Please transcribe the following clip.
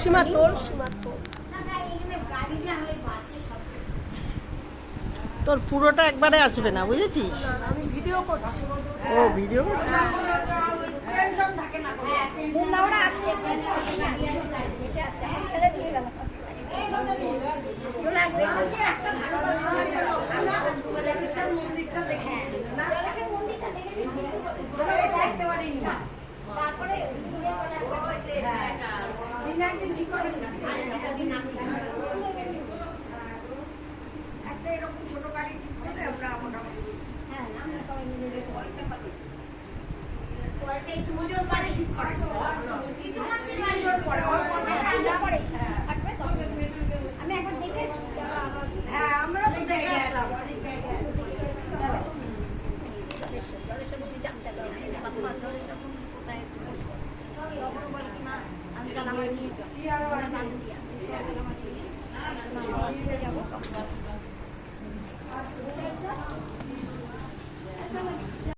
সীমা তোর তোর পুরোটা একবারে আসবে না, বুঝেছিস? আমি ভিডিও করছি। ও ভিডিও করছিস? একটা এরকম ছোট গাড়ি ঠিক করলে আমরা মোটামুটি পুজোর পরে ঠিক করা হ্যাঁ আমরা তো দেখে আসলাম। আমি